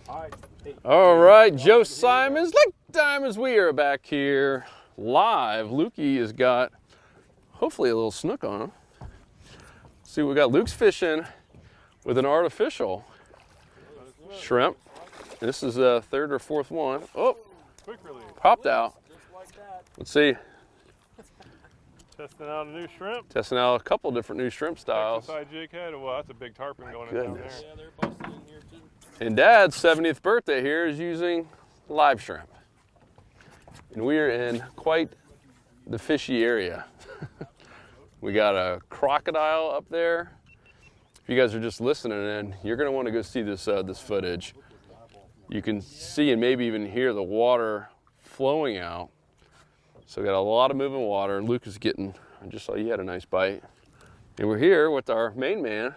All right, Joe Simons, Lake Diamonds, we are back here live. Lukey has got hopefully a little snook on him. See, we got Luke's fishing with an artificial shrimp. This is the third or fourth one. Oh, popped out. Let's see. Testing out a new shrimp. Testing out a couple different new shrimp styles. Side jig head. Well, that's a big tarpon going in down there. Yeah, they're busting in here too. And Dad's 70th birthday here is using live shrimp. And we are in quite the fishy area. We got a crocodile up there. If you guys are just listening in, you're gonna wanna go see this, this footage. You can see and maybe even hear the water flowing out. So we got a lot of moving water. Luke is getting, I just saw you had a nice bite. And we're here with our main man,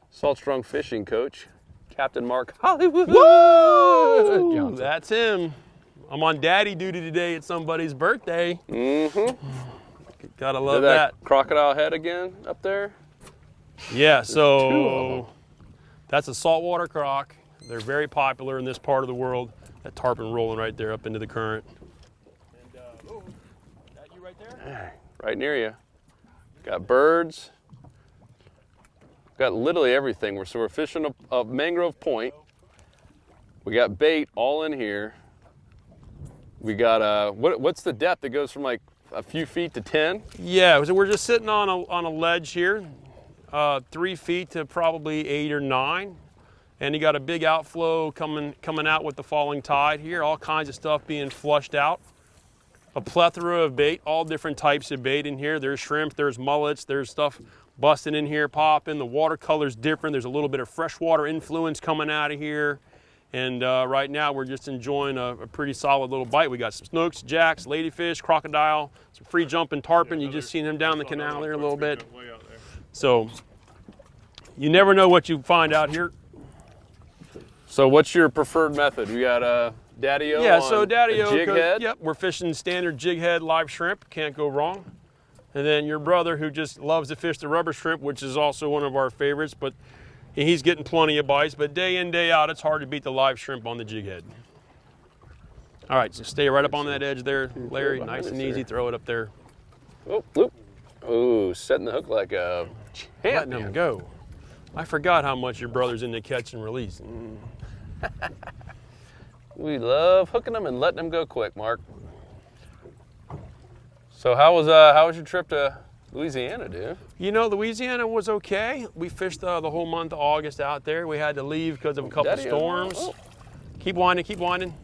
Salt Strong fishing coach, Captain Mark Hollywood. Woo! That's him. I'm on daddy duty today at somebody's birthday. Mm-hmm. Gotta love that crocodile head again up there. Yeah, so that's a saltwater croc. They're very popular in this part of the world. That tarpon rolling right there up into the current. And, that you right there? Right near you. Got birds. Got literally everything. So we're fishing a mangrove point. We got bait all in here. We got what's the depth? It goes from like a few feet to 10? Yeah, so we're just sitting on a ledge here, 3 feet to probably 8 or 9. And you got a big outflow coming out with the falling tide here, all kinds of stuff being flushed out. A plethora of bait, all different types of bait in here. There's shrimp, there's mullets, there's stuff busting in here, popping. The watercolor's different. There's a little bit of freshwater influence coming out of here. And right now we're just enjoying a pretty solid little bite. We got some snooks, jacks, ladyfish, crocodile, some free jumping tarpon. You just seen him down the canal there a little bit. So you never know what you find out here. So what's your preferred method? We got Daddy-O so Daddy-O, jig head? Yep, we're fishing standard jig head live shrimp. Can't go wrong. And then your brother, who just loves to fish the rubber shrimp, which is also one of our favorites, but he's getting plenty of bites. But day in, day out, it's hard to beat the live shrimp on the jig head. All right, so stay right up on that edge there, Larry. Nice and easy. Throw it up there. Oh, loop. Oh, setting the hook like a champ. Letting him go. I forgot how much your brother's into catch and release. We love hooking them and letting them go quick, Mark. So how was your trip to Louisiana, dude? You know, Louisiana was okay. We fished the whole month of August out there. We had to leave because of a couple storms. Oh. Keep winding, keep winding.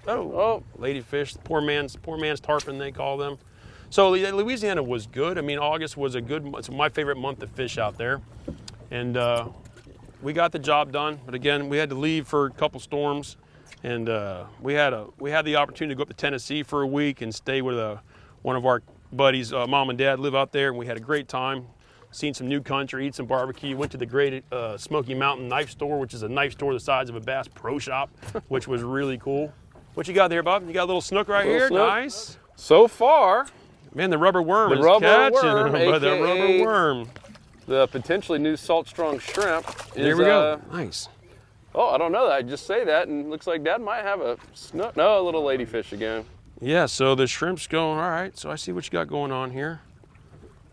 Oh, ladyfish, poor man's tarpon, they call them. So Louisiana was good. I mean, August was it's my favorite month to fish out there. And we got the job done. But again, we had to leave for a couple storms. And we had the opportunity to go up to Tennessee for a week and stay with one of our buddies' mom and dad live out there. And we had a great time. Seen some new country, eat some barbecue. Went to the Great Smoky Mountain Knife Store, which is a knife store the size of a Bass Pro Shop, which was really cool. What you got there, Bob? You got a little snook right here? Snook. Nice. So far, man, the rubber worm is rubber catching. worm, But the AKA rubber worm. the potentially new Salt Strong shrimp is, There we go. Nice. Oh, I don't know that. I just say that, and looks like Dad might have a snook. No, a little ladyfish again. Yeah, so the shrimp's going, all right. So I see what you got going on here.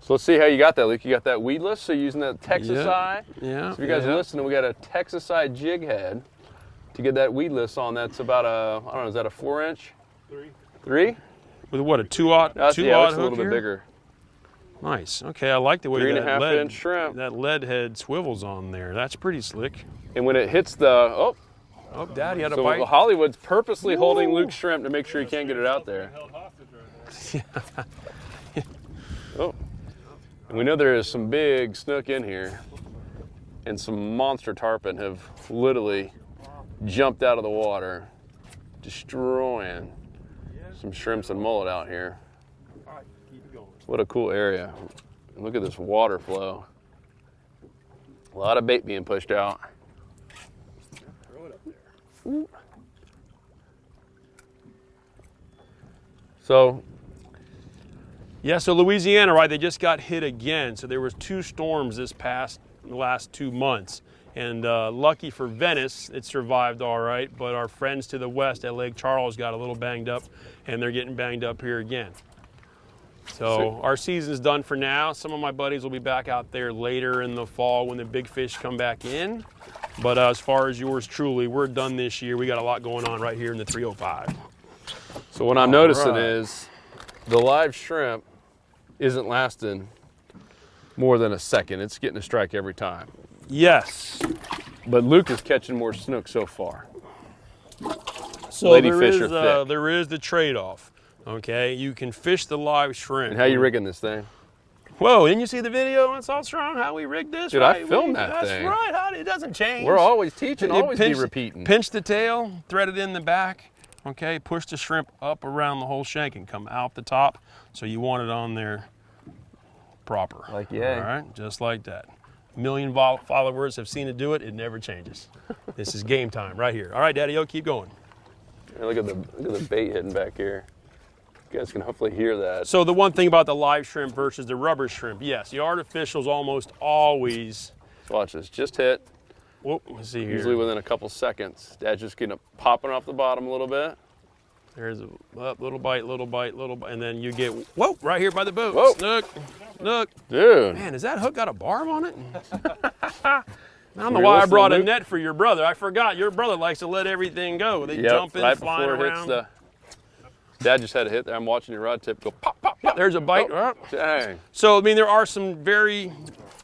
So let's see how you got that, Luke. You got that weedless, so using that Texas eye. Yeah. So if you guys are listening, we got a Texas eye jig head to get that weedless on. That's about I don't know, is that a 4-inch? 3? With what, a 2-aught Yeah, hook it's a little here? bit bigger. Nice. Okay, I like the way 3.5 inch shrimp. that lead head swivels on there. That's pretty slick. And when it hits the, Oh, Daddy had a bite. so Hollywood's purposely holding Luke's shrimp to make sure he can't get it out there. Oh. And we know there is some big snook in here, and some monster tarpon have literally jumped out of the water, destroying some shrimps and mullet out here. What a cool area. And look at this water flow. A lot of bait being pushed out. Throw it up there. So, yeah, so Louisiana, right, they just got hit again. So there was 2 storms the last 2 months. And lucky for Venice, it survived all right, but our friends to the west at Lake Charles got a little banged up, and they're getting banged up here again. So our season's done for now. Some of my buddies will be back out there later in the fall when the big fish come back in. But as far as yours truly, we're done this year. We got a lot going on right here in the 305. So what I'm noticing is the live shrimp isn't lasting more than a second. It's getting a strike every time. Yes. But Luke is catching more snook so far. So Ladyfish are thick. there is the trade-off. Okay, you can fish the live shrimp. And how you rigging this thing? Whoa, didn't you see the video on Salt Strong, how we rigged this? Dude, right? I filmed that That's thing. That's right, it doesn't change. We're always teaching, always be pinch, repeating. Pinch the tail, thread it in the back, okay? Push the shrimp up around the whole shank and come out the top. So you want it on there proper. Like yay. All right, just like that. 1 million followers have seen it do it, it never changes. This is game time right here. All right, Daddy-O, keep going. Hey, look at the bait hitting back here. You guys can hopefully hear that. So the one thing about the live shrimp versus the rubber shrimp, yes, the artificial's almost always. Watch this, just hit. Whoop, let's see here. Usually within a couple seconds. Dad's just getting popping off the bottom a little bit. There's a little bite, and then you get, whoa, right here by the boat. Whoa. Snook. Dude. Man, has that hook got a barb on it? I don't know You're why I brought a listening, net for your brother. I forgot, your brother likes to let everything go. They jump in, right flying before it around. hits Dad just had a hit there. I'm watching your rod tip go pop, pop, pop. There's a bite. Oh, dang. So, I mean, there are some very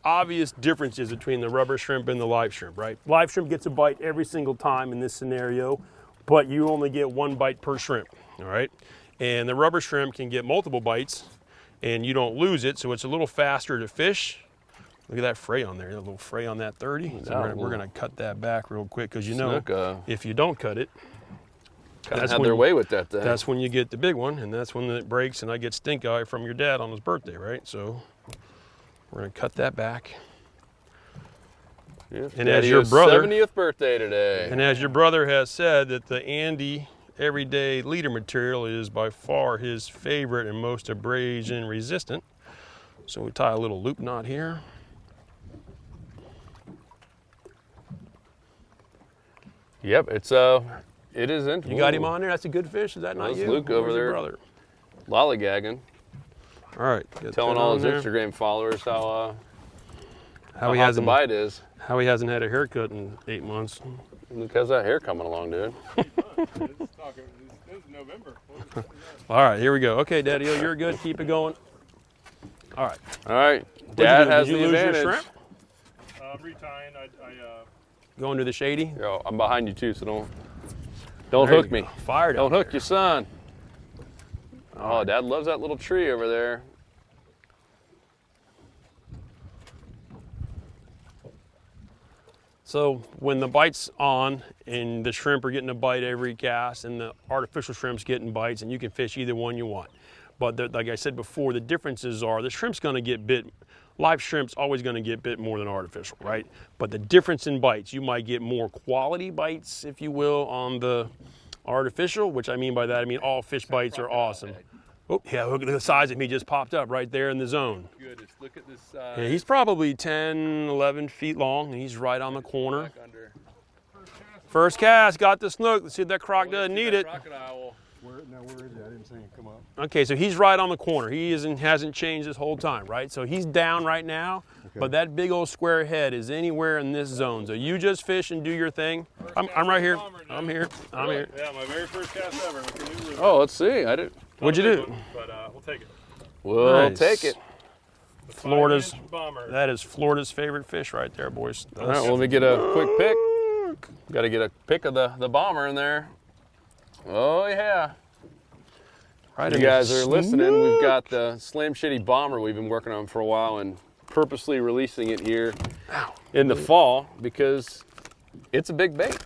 obvious differences between the rubber shrimp and the live shrimp, right? Live shrimp gets a bite every single time in this scenario, but you only get 1 bite per shrimp, all right? And the rubber shrimp can get multiple bites, and you don't lose it, so it's a little faster to fish. Look at that fray on there, a little fray on that 30. So we're gonna cut that back real quick, because you know, if you don't cut it, kind of had their way with that thing. that's when you get the big one, and that's when it breaks, and I get stink eye from your dad on his birthday, right? So we're gonna cut that back. Yeah, And as your brother, 70th birthday today. and as your brother has said, that the Andy everyday leader material is by far his favorite and most abrasion resistant. So we tie a little loop knot here. Yep, it is in. You got him on there? That's a good fish. Is that not That's you? Luke over Where's your there. brother? Lollygagging, All right. Get telling that all on his there. Instagram followers how How he hot the hasn't bite is. how he hasn't had a haircut in 8 months. Look, how's that hair coming along, dude? This is November. All right, here we go. Okay, Daddy-O, you're good. Keep it going. All right. All right, Dad has Did the you lose advantage. your shrimp? I'm retying. Going to the shady? Yo, I'm behind you too, so don't There hook you me. go. Fired Don't out hook there. your son. Oh, Dad loves that little tree over there. So when the bite's on and the shrimp are getting a bite every cast and the artificial shrimp's getting bites, and you can fish either one you want. But like I said before, the differences are the shrimp's gonna get bit, live shrimp's always gonna get bit more than artificial, right? But the difference in bites, you might get more quality bites, if you will, on the artificial, which I mean by that, I mean all fish bites are awesome. Oh, yeah, look at the size of me just popped up right there in the zone. Goodness, look at this Yeah, he's probably 10, 11 feet long, and he's right on the corner. First cast, got the snook. Let's see if that croc doesn't need it. Where is it? I didn't see him come up. Okay, so he's right on the corner. He hasn't changed this whole time, right? So he's down right now, but that big old square head is anywhere in this zone. So you just fish and do your thing. I'm right here. I'm here. I'm here. Yeah, my very first cast ever with the new roof. Oh, let's see. I did. What'd you do? But we'll take it. We'll Nice. take it. The Florida's- 5-inch bomber. That is Florida's favorite fish right there, boys. All right, well, let me get a quick pick. Got to get a pick of the bomber in there. Oh yeah. Right You in the guys are listening. snook. We've got the Slam Shitty Bomber we've been working on for a while and purposely releasing it here in the fall because it's a big bait.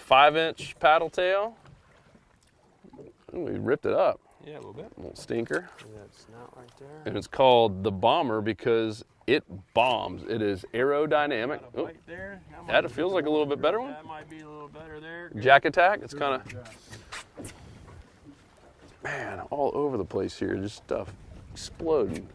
5-inch paddle tail. Ooh, we ripped it up. Yeah, a little bit. Little stinker. That's not right there. And it's called the Bomber because it bombs. It is aerodynamic. Got a Oh, bite there. that feels like a little bit better one. That might be a little better there. Jack attack. It's kind of, man, all over the place here. Just stuff exploding.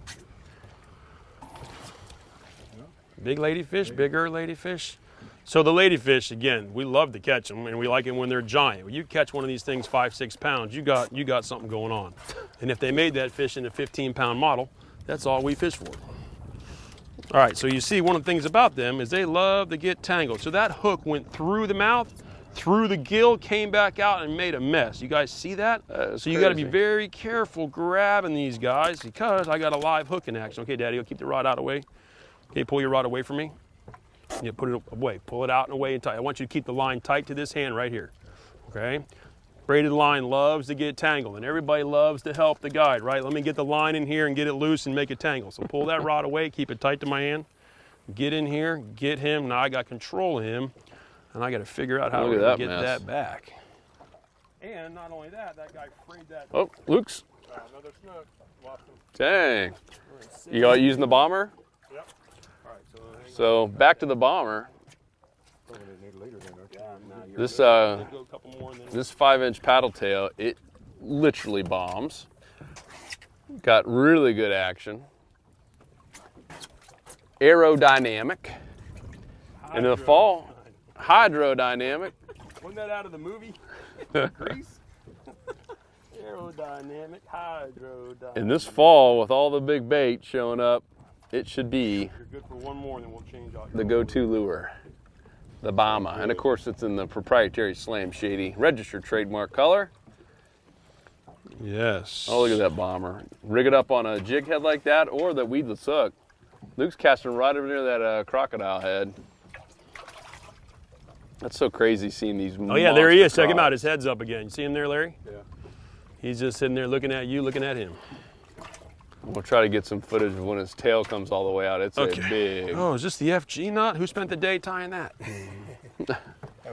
Big ladyfish, bigger ladyfish. So the ladyfish, again, we love to catch them, and we like them when they're giant. When you catch one of these things 5-6 pounds, you got something going on. And if they made that fish in a 15-pound model, that's all we fish for. All right, so you see one of the things about them is they love to get tangled. So that hook went through the mouth, through the gill, came back out and made a mess. You guys see that? So you got to be very careful grabbing these guys because I got a live hook in action. Okay, Daddy, you'll keep the rod out of the way. Okay, pull your rod away from me. Yeah, put it away. Pull it out and away and tight. I want you to keep the line tight to this hand right here. Okay? Braided line loves to get tangled, and everybody loves to help the guide, right? Let me get the line in here and get it loose and make it tangle. So pull that rod away, keep it tight to my hand. Get in here, get him. Now I got control of him, and I got to figure out how to get that back. And not only that, that guy frayed that. Oh, Luke's. Another snook. Lost him. Dang. You got using the bomber? Yep. All right, So back to the bomber. This this 5-inch paddle tail, it literally bombs. Got really good action. Aerodynamic. And in the fall, hydrodynamic. Wasn't that out of the movie? Grease? Aerodynamic, hydrodynamic. In this fall, with all the big bait showing up, it should be You're good for one more, and then we'll change out the go-to lure, the Bama. And of course, it's in the proprietary Slam Shady registered trademark color. Yes. Oh, look at that bomber. Rig it up on a jig head like that or the weedless hook. Luke's casting right over near that crocodile head. That's so crazy seeing these Oh, yeah, there he is. Check him out. monster His head's up again. You see him there, Larry? Yeah. He's just sitting there looking at you, looking at him. We'll try to get some footage of when his tail comes all the way out. It's a big. Oh, is this the FG knot? Who spent the day tying that?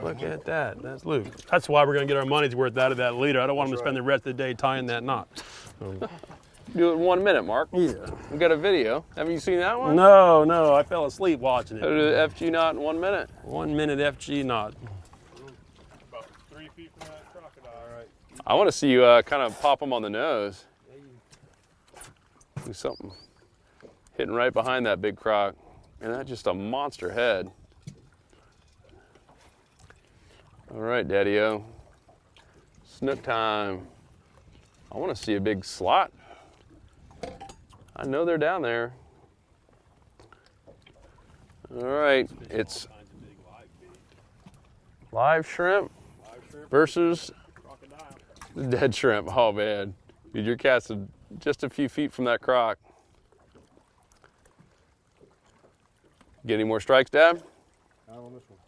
Look at that. That's Luke. That's why we're going to get our money's worth out of that leader. I don't want him to spend the rest of the day tying that knot. Do it in 1 minute, Mark. Yeah. We got a video. Haven't you seen that one? No, I fell asleep watching How to it. do the FG knot in 1 minute. 1 minute FG knot. About 3 feet from that crocodile. All right. I want to see you kind of pop him on the nose. Do something. Hitting right behind that big croc. And that's just a monster head. All right, Daddy-O. Snook time. I want to see a big slot. I know they're down there. All right, it's live shrimp versus the dead shrimp. Oh man, dude, you're casting just a few feet from that croc. Get any more strikes, Dad? Not on this one.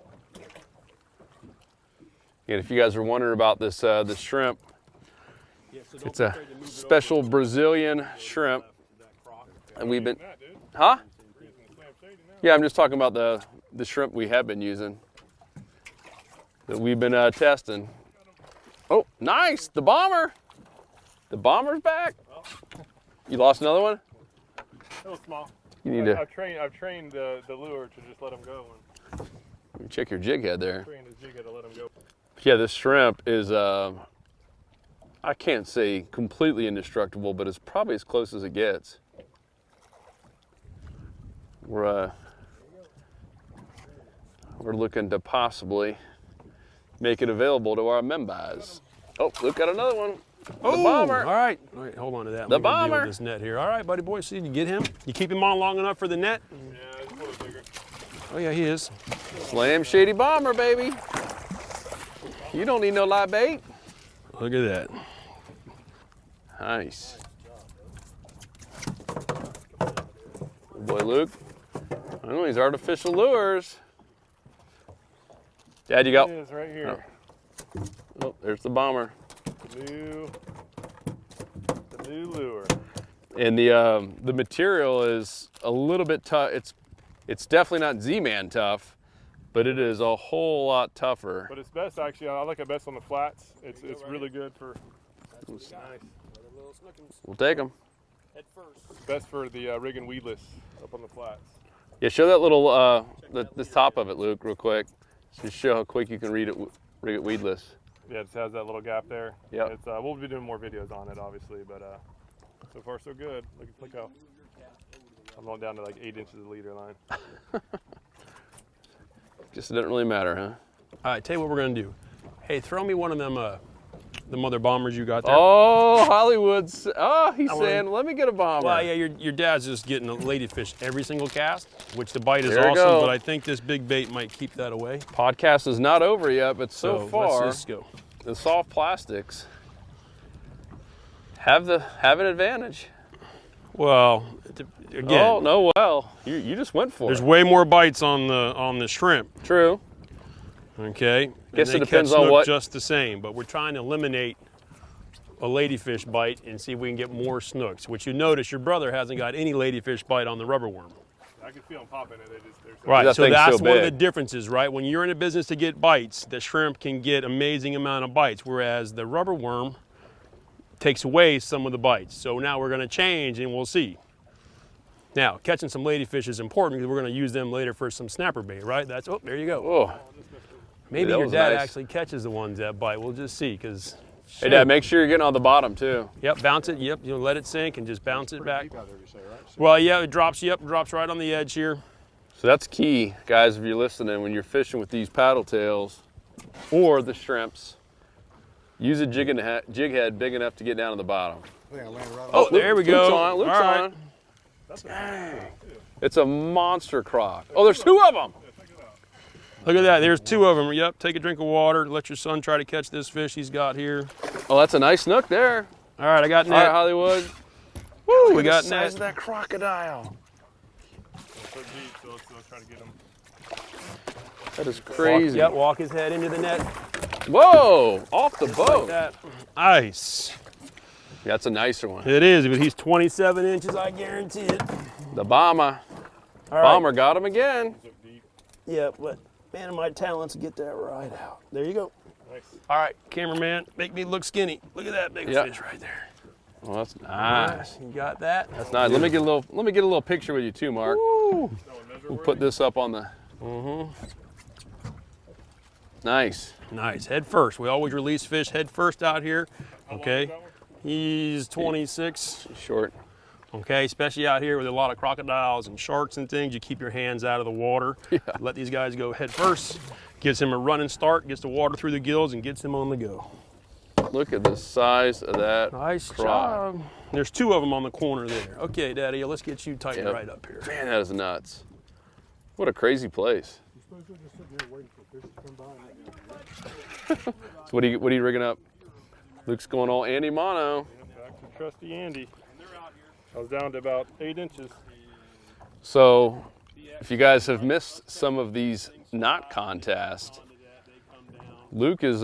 And if you guys are wondering about this this shrimp, it's a special Brazilian shrimp, and we've been, huh? Yeah, I'm just talking about the shrimp we have been using, that we've been testing. Oh, nice, the bomber. The bomber's back. You lost another one? A little small. You need to I've trained the lure to just let him go. And check your jig head there. trained his jig to let him go. Yeah, this shrimp is, I can't say completely indestructible, but it's probably as close as it gets. We're looking to possibly make it available to our members. Oh, look at another one. Oh, the bomber. All right, hold on to that. The Let me deal with bomber. this net here. All right, buddy boy, see, you get him? You keep him on long enough for the net? Yeah, it's a little bigger. Oh, yeah, he is. Slam Shady bomber, baby. You don't need no live bait. Look at that. Nice. Good boy, Luke. I know these artificial lures. Dad, you got. It is right here. Oh, there's the bomber. The new lure. And the material is a little bit tough. It's definitely not Z-Man tough, but it is a whole lot tougher. But it's best actually. I like it best on the flats. It's really good for. Nice. We'll take them. Head first. It's best for the rig and weedless up on the flats. Yeah, show that little the top of it, Luke, real quick. Just show how quick you can rig it weedless. Yeah, it just has that little gap there. Yep. It's we'll be doing more videos on it, obviously, but so far so good. Look how I'm going down to like 8 inches of leader line. Guess it doesn't really matter, huh? All right, tell you what we're gonna do. Hey, throw me one of them, the mother bombers you got there. Oh, Hollywood's. Oh, he's wanna- saying, let me get a bomber. Well, yeah, your dad's just getting a ladyfish every single cast, which the bite is There we awesome, go. but I think this big bait might keep that away. Podcast is not over yet, but so far, let's just go. the soft plastics have an advantage. Well, again, Oh, no, well, you just went for there's it. way more bites on the shrimp. True. Okay. Guess And it they depends catch on snook what- just the same, but we're trying to eliminate a ladyfish bite and see if we can get more snooks, which you notice your brother hasn't got any ladyfish bite on the rubber worm. I can feel them popping it. There's Right, That so thing's that's so one of the big. differences, right? When you're in a business to get bites, the shrimp can get amazing amount of bites, whereas the rubber worm takes away some of the bites. So now we're gonna change and we'll see. Now, catching some ladyfish is important because we're gonna use them later for some snapper bait, right? That's, oh, there you go. Oh, Maybe that your was dad nice. actually catches the ones that bite. We'll just see, because. hey, Dad, make sure you're getting on the bottom, too. Yep, bounce it, yep, you let it sink and just bounce it back. Deep out there, you say, right? So Well, yeah, it drops, yep, drops right on the edge here. So that's key, guys, if you're listening, when you're fishing with these paddle tails or the shrimps, use a jig head big enough to get down to the bottom. I think I landed right Oh, on. there we go. Luke's on, Luke's All right. on. It's a monster croc. Oh, there's two of them. Look at that, there's two of them. Yep, take a drink of water. Let your son try to catch this fish he's got here. Oh, that's a nice snook there. All right, I got All right, net. Hollywood. Woo, we got the size net. of that crocodile. so deep, so let's try to get them. That is Walk, crazy. yep, walk his head into the net. Whoa, off the Like boat. that. Ice. That's a nicer one. It is, but he's 27 inches, I guarantee it. The bomber. All right. Bomber got him again. Yeah, but man of my talents get that right out. There you go. Nice. All right, cameraman, make me look skinny. Look at that big Yep. fish right there. Well, that's nice. You got that? That's nice. Let me get a little picture with you too, Mark. Woo. We'll put this up on the. Nice. Nice, head first. We always release fish head first out here. Okay, he's 26. Short. Okay, especially out here with a lot of crocodiles and sharks and things, you keep your hands out of the water. Yeah. Let these guys go head first. Gives him a running start, gets the water through the gills, and gets him on the go. Look at the size of that. Nice croc. job. There's two of them on the corner there. Okay, Daddy, let's get you tightened Yep. right up here. Man, that is nuts. What a crazy place. You're supposed to just sit there waiting for fish to come by. So what are you rigging up? Luke's going all Andy Mono. Back to trusty Andy. I was down to about 8 inches. So if you guys have missed some of these knot contests, Luke is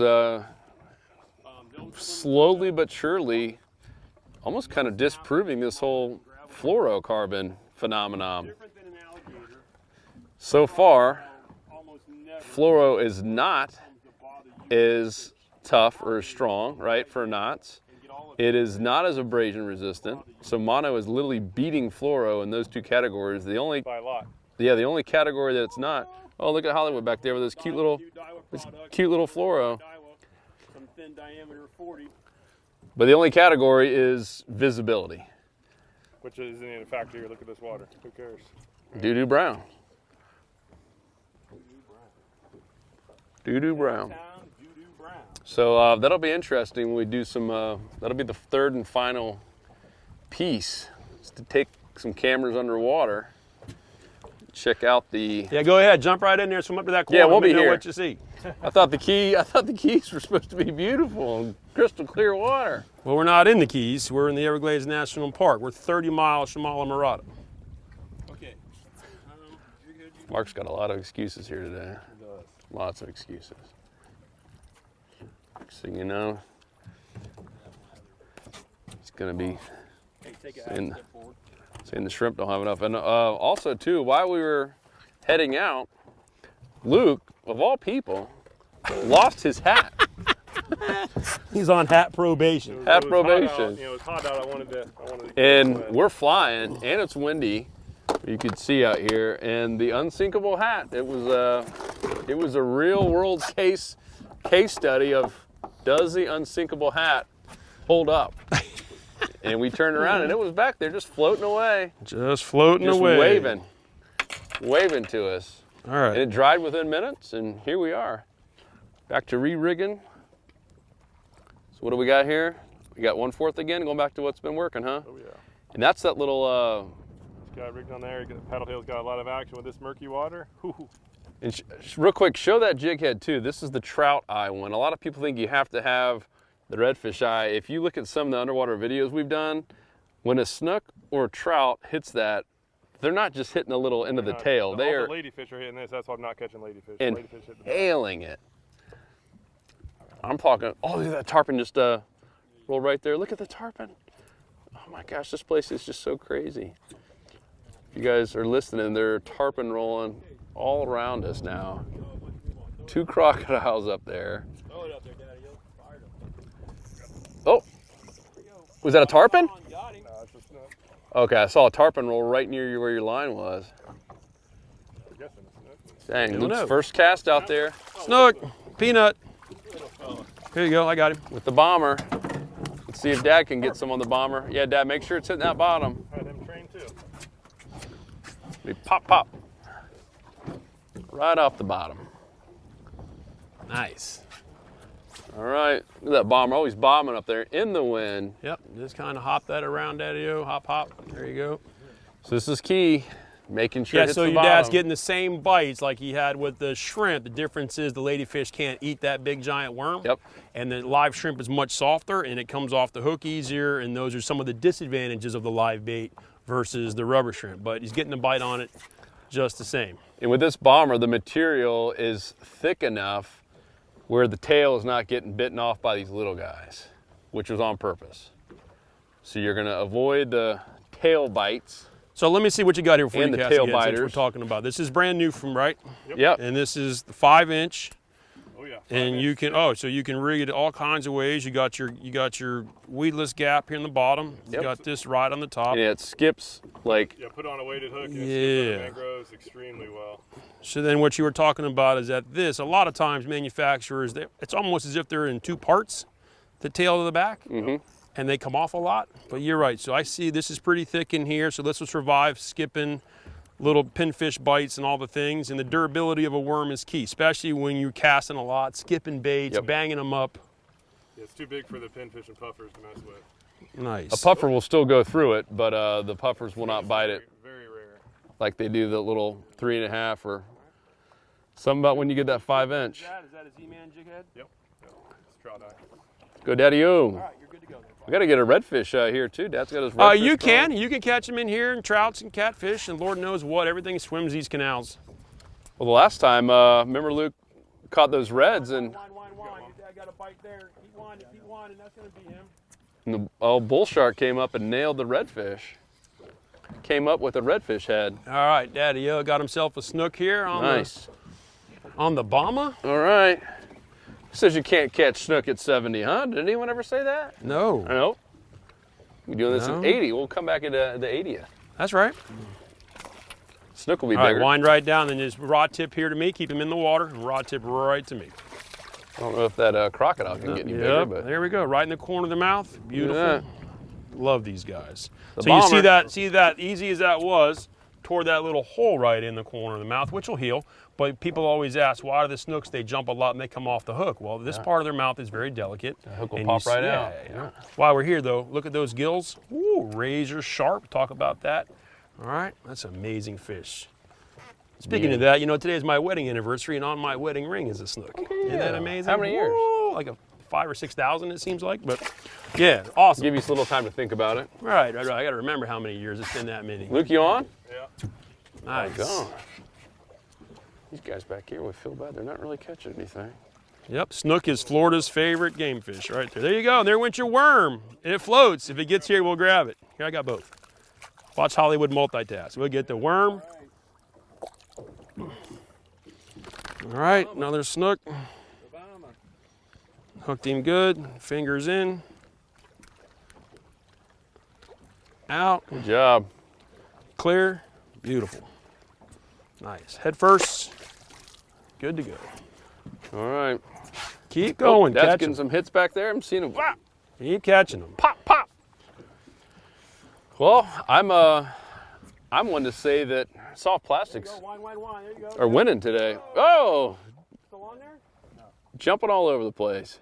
slowly but surely almost kind of disproving this whole fluorocarbon phenomenon. So far, fluoro is not as tough or as strong, right, for knots. It is not as abrasion resistant. So mono is literally beating fluoro in those two categories. The only By a lot. the only category that it's not. Oh, look at Hollywood back there with this cute little fluoro. Some thin diameter 40. But the only category is visibility. Which isn't even a factor here. Look at this water. Who cares? Doo-doo brown. Doo-doo brown. So that'll be interesting when we do some, that'll be the third and final piece, is to take some cameras underwater, check out the, Yeah, go ahead, jump right in there, swim up to that corner. Yeah, we'll let me be know here. what you see. I thought the keys were supposed to be beautiful and crystal clear water. Well, we're not in the Keys. We're in the Everglades National Park. We're 30 miles from Islamorada. Okay. Mark's got a lot of excuses here today. Lots of excuses. So you know, it's gonna be saying the shrimp don't have enough. And also too, while we were heading out, Luke, of all people, lost his hat. He's on hat probation. Hat It was hot probation. out, it was hot out. I wanted to And we're flying, and it's windy. You could see out here, and the unsinkable hat. It was a real world case study of, does the unsinkable hat hold up? And we turned around, and it was back there just floating away, Just floating just away. waving to us. All right. And it dried within minutes, and here we are. Back to re-rigging. So what do we got here? We got 1/4 again, going back to what's been working, huh? Oh, yeah. And that's that little, Got rigged on there. The paddle tail's got a lot of action with this murky water. Whew. and real quick, show that jig head too. This is the trout eye one. A lot of people think you have to have the redfish eye. If you look at some of the underwater videos we've done, when a snook or a trout hits that, they're not just hitting a little end of the tail. They all are the ladyfish are hitting this. That's why I'm not catching ladyfish. and Ladyfish hit the back. hailing it. I'm talking, oh, look at that tarpon just roll right there. Look at the tarpon. Oh my gosh, this place is just so crazy. If you guys are listening, there are tarpon rolling all around us now. 2 crocodiles up there. Throw it up there, Daddy. Fire it. Oh, was that a tarpon? Got him. It's just not, Okay, I saw a tarpon roll right near you where your line was. I'm guessing it's not. Dang, Never Luke's know. first cast out there Snook, peanut. Here you go, I got him. with the bomber. Let's see if Dad can get some on the bomber. Yeah, Dad, make sure it's hitting that bottom. Had him trained too. Pop, pop. Right off the bottom. Nice. All right, look at that bomber, always bombing up there in the wind. Yep, just kind of hop that around, Daddy-o. Hop, hop. There you go. So this is key, making sure it Yeah, hits so the your dad's bottom. getting the same bites like he had with the shrimp. The difference is the ladyfish can't eat that big giant worm. Yep. And the live shrimp is much softer and it comes off the hook easier. And those are some of the disadvantages of the live bait versus the rubber shrimp. But he's getting a bite on it just the same. And with this bomber, the material is thick enough where the tail is not getting bitten off by these little guys, which was on purpose. So you're gonna avoid the tail bites. So let me see what you got here before And you the cast tail again, since biters. we're talking about. This is brand new from, right? Yep. And this is the 5-inch. Oh yeah. And you can so you can rig it all kinds of ways. You got your weedless gap here in the bottom. You Yep. got this right on the top. And it skips like, Yeah, put on a weighted hook and Yeah. it mangroves extremely well. So then what you were talking about is that a lot of times manufacturers, it's almost as if they're in 2 parts, the tail to the back, and they come off a lot. But you're right. So I see this is pretty thick in here. So this will survive skipping, little pinfish bites and all the things. And the durability of a worm is key, especially when you're casting a lot, skipping baits, Yep. banging them up. Yeah, it's too big for the pinfish and puffers to mess with. Nice. a puffer will still go through it, but the puffers will not bite it Very, very rare. like they do the little 3.5 or something about when you get that 5-inch. Is that a Z-Man jig head? Yep. It's trout eye. Go Daddy-o. All right, you're good to go then. We gotta get a redfish here too. Dad's got his redfish. You going. can catch them in here, and trouts and catfish, and Lord knows what. Everything swims these canals. Well, the last time, remember Luke caught those reds and Wine. Your dad got a bite there. Keep winding. That's going to be him. the old bull shark came up and nailed the redfish. Came up with a redfish head. All right, Daddy-o got himself a snook here on Nice. on the bomber. All right. Says you can't catch snook at 70, huh? Did anyone ever say that? No, No. We're doing this No. at 80. We'll come back at the 80th. that's right. Snook will be All right, bigger. wind right down, then just rod tip here to me. Keep him in the water, and rod tip right to me. I don't know if that crocodile can get any bigger, Yep, but there we go, right in the corner of the mouth. Beautiful. Yeah. Love these guys. The So you bomber. see that easy as that was, toward that little hole right in the corner of the mouth, which will heal. But people always ask, why do the snooks, they jump a lot and they come off the hook? Well, this part of their mouth is very delicate. The hook will pop right out. Yeah. While we're here though, look at those gills. Ooh, razor sharp. Talk about that. All right, that's an amazing fish. Speaking of that, today is my wedding anniversary, and on my wedding ring is a snook. Isn't that amazing? How many years? Woo, like a 5,000 or 6,000, it seems like. But yeah, awesome. give you a little time to think about it. Right. I got to remember how many years it's been that many. Luke, you on? Yeah. Nice. Go. These guys back here would feel bad. They're not really catching anything. Yep, snook is Florida's favorite game fish right there. There you go. And there went your worm. And it floats. If it gets here, we'll grab it. Here, I got both. Watch Hollywood multitask. We'll get the worm. All right, another snook. Hooked him good. Fingers in. Out. Good job. Clear. Beautiful. Nice. Head first. Good to go. All right. Keep going. Dad's Catch getting 'em. some hits back there. I'm seeing them. Wow. Keep catching them. Pop, pop. Well, I'm I'm one to say that soft plastics Wine, wine, wine. There you go. are winning today. Oh, Still on there? jumping all over the place.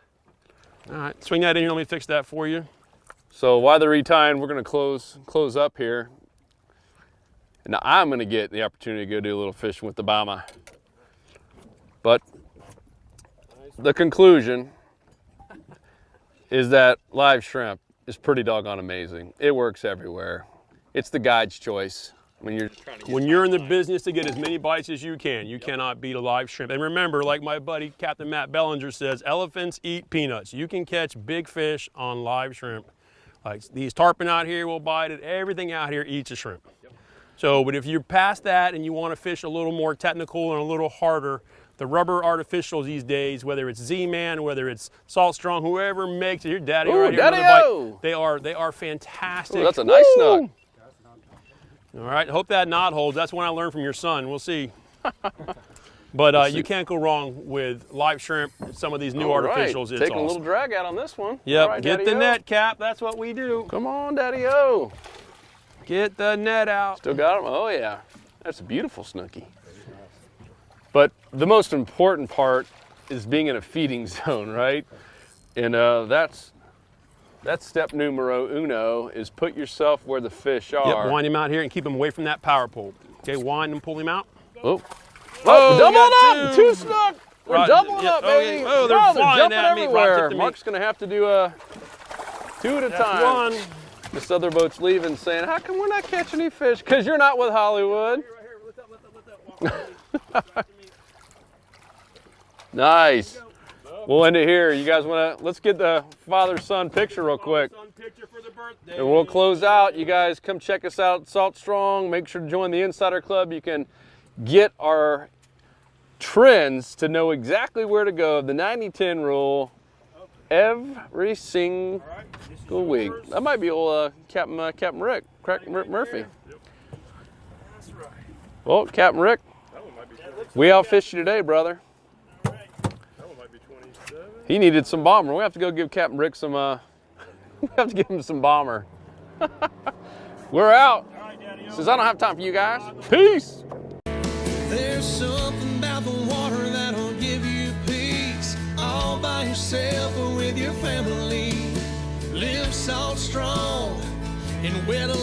All right, swing that in here. Let me fix that for you. So while they're retying, we're gonna close up here. And now I'm gonna get the opportunity to go do a little fishing with the Bama. But the conclusion is that live shrimp is pretty doggone amazing. It works everywhere. It's the guide's choice when you're trying to get When you're in the business to get as many bites as you can, you cannot beat a live shrimp. And remember, like my buddy Captain Matt Bellinger says, elephants eat peanuts. You can catch big fish on live shrimp. Like these tarpon out here will bite it. Everything out here eats a shrimp. So, but if you're past that and you want to fish a little more technical and a little harder, the rubber artificials these days, whether it's Z-Man, whether it's Salt Strong, whoever makes it, your daddy Ooh, right here, Daddy-o! they are fantastic. Ooh, that's a nice snook. All right, hope that knot holds. That's one I learned from your son. We'll see. But you can't go wrong with live shrimp. Some of these new All right, artificials. It's taking awesome. a little drag out on this one. Yep, All right, get the Daddy-o. net, Cap. That's what we do. Come on, Daddy-o. Get the net out. Still got them? Oh yeah, that's a beautiful snooky. But the most important part is being in a feeding zone, right? And that's step numero uno, is put yourself where the fish are. Yep, wind him out here and keep him away from that power pole. Okay, wind and pull him out. Oh, Oh, double got up, two. two snook. We're Right, doubling yeah, up, okay. baby. Oh, they're Wow, flying jumping at me. Right, everywhere. tip to me. Mark's gonna have to do two at a That's time. one. This other boat's leaving, saying, "How come we're not catching any fish? Because you're not with Hollywood." Nice. We'll end it here. You guys let's get the father-son picture real quick. Son picture for the birthday. And we'll close out. You guys come check us out, Salt Strong. Make sure to join the Insider Club. You can get our trends to know exactly where to go. The 90-10 rule every single week. That might be old Captain Rick Murphy. That's right. Well, Captain Rick, That one might be we outfished you today, brother. that one might be 27. He needed some bomber. We have to go give Captain Rick some. We have to give him some bomber. We're out. All right, Daddy. Says I don't have time for you guys. Peace. There's something about the water that'll give you peace, all by yourself or with your family. Live salt strong and where the